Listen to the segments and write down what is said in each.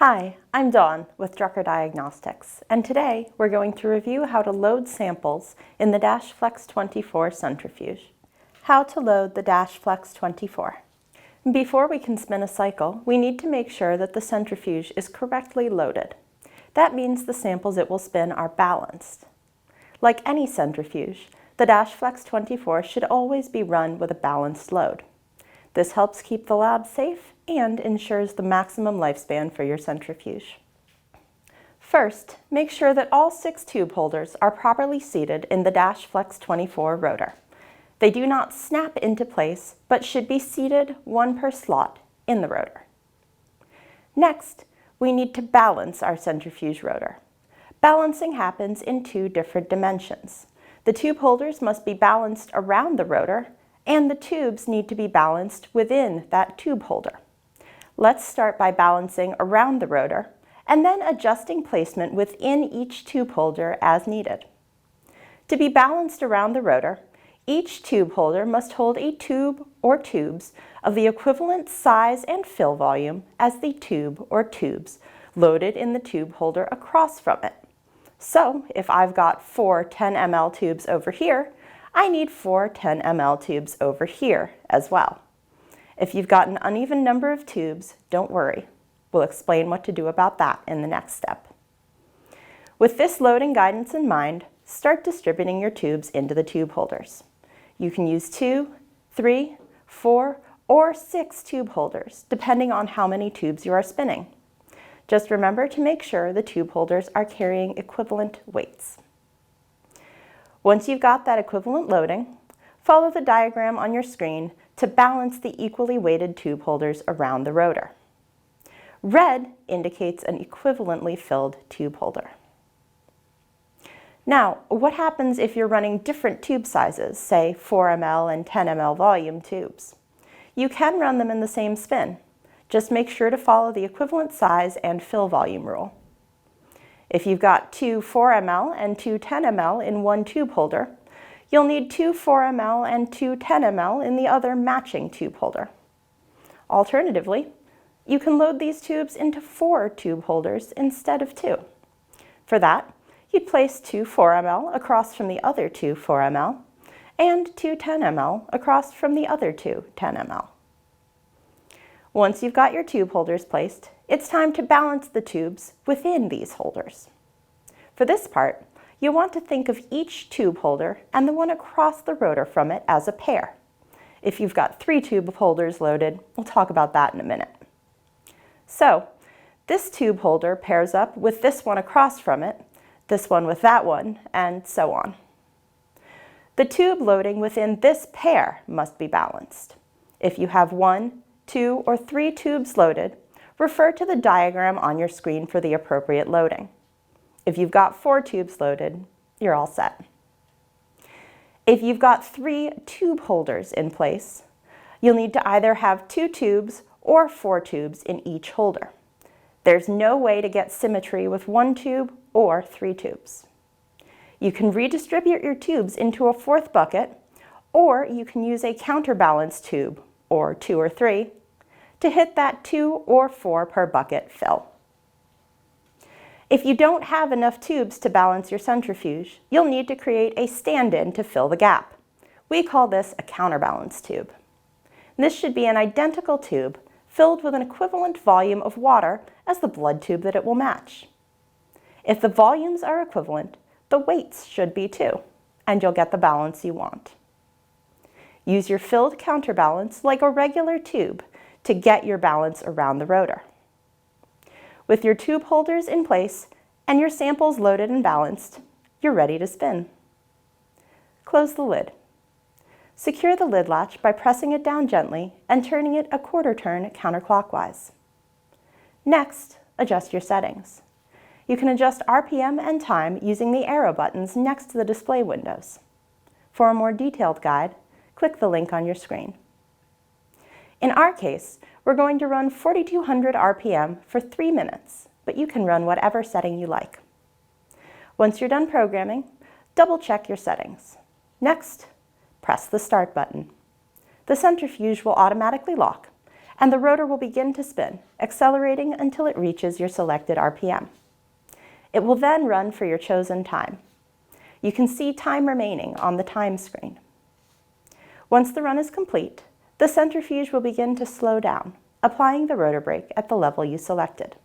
Hi, I'm Dawn with Drucker Diagnostics, and today we're going to review how to load samples in the Flex 24 centrifuge. How to load the Flex 24. Before we can spin a cycle, we need to make sure that the centrifuge is correctly loaded. That means the samples it will spin are balanced. Like any centrifuge, the Flex 24 should always be run with a balanced load. This helps keep the lab safe and ensures the maximum lifespan for your centrifuge. First, make sure that all 6 tube holders are properly seated in the Flex 24 rotor. They do not snap into place, but should be seated one per slot in the rotor. Next, we need to balance our centrifuge rotor. Balancing happens in 2 different dimensions. The tube holders must be balanced around the rotor, and the tubes need to be balanced within that tube holder. Let's start by balancing around the rotor, and then adjusting placement within each tube holder as needed. To be balanced around the rotor, each tube holder must hold a tube or tubes of the equivalent size and fill volume as the tube or tubes loaded in the tube holder across from it. So, if I've got 4 10 ml tubes over here, I need 4 10 ml tubes over here as well. If you've got an uneven number of tubes, don't worry. We'll explain what to do about that in the next step. With this loading guidance in mind, start distributing your tubes into the tube holders. You can use 2, 3, 4, or 6 tube holders, depending on how many tubes you are spinning. Just remember to make sure the tube holders are carrying equivalent weights. Once you've got that equivalent loading, follow the diagram on your screen to balance the equally weighted tube holders around the rotor. Red indicates an equivalently filled tube holder. Now, what happens if you're running different tube sizes, say 4 ml and 10 ml volume tubes? You can run them in the same spin. Just make sure to follow the equivalent size and fill volume rule. If you've got 2 4 ml and 2 10 ml in one tube holder, you'll need 2 4 ml and 2 10 ml in the other matching tube holder. Alternatively, you can load these tubes into 4 tube holders instead of 2. For that, you'd place 2 4 ml across from the other 2 4 ml and 2 10 ml across from the other 2 10 ml. Once you've got your tube holders placed, it's time to balance the tubes within these holders. For this part, you'll want to think of each tube holder and the one across the rotor from it as a pair. If you've got 3 tube holders loaded, we'll talk about that in a minute. So, this tube holder pairs up with this one across from it, this one with that one, and so on. The tube loading within this pair must be balanced. If you have 1, 2, or 3 tubes loaded, refer to the diagram on your screen for the appropriate loading. If you've got 4 tubes loaded, you're all set. If you've got 3 tube holders in place, you'll need to either have 2 tubes or 4 tubes in each holder. There's no way to get symmetry with 1 tube or 3 tubes. You can redistribute your tubes into a 4th bucket, or you can use a counterbalance tube, or 2 or 3, to hit that 2 or 4 per bucket fill. If you don't have enough tubes to balance your centrifuge, you'll need to create a stand-in to fill the gap. We call this a counterbalance tube. This should be an identical tube filled with an equivalent volume of water as the blood tube that it will match. If the volumes are equivalent, the weights should be too, and you'll get the balance you want. Use your filled counterbalance like a regular tube to get your balance around the rotor. With your tube holders in place and your samples loaded and balanced, you're ready to spin. Close the lid. Secure the lid latch by pressing it down gently and turning it a quarter turn counterclockwise. Next, adjust your settings. You can adjust RPM and time using the arrow buttons next to the display windows. For a more detailed guide, click the link on your screen. In our case, we're going to run 4,200 RPM for 3 minutes, but you can run whatever setting you like. Once you're done programming, double-check your settings. Next, press the Start button. The centrifuge will automatically lock, and the rotor will begin to spin, accelerating until it reaches your selected RPM. It will then run for your chosen time. You can see time remaining on the time screen. Once the run is complete, the centrifuge will begin to slow down, applying the rotor brake at the level you selected.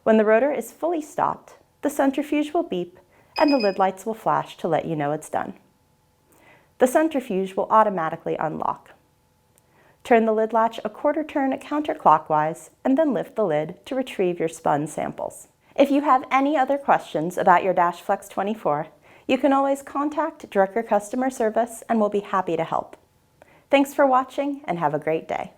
When the rotor is fully stopped, the centrifuge will beep and the lid lights will flash to let you know it's done. The centrifuge will automatically unlock. Turn the lid latch a quarter turn counterclockwise and then lift the lid to retrieve your spun samples. If you have any other questions about your DashFlex 24, you can always contact Drucker customer service and we'll be happy to help. Thanks for watching and have a great day.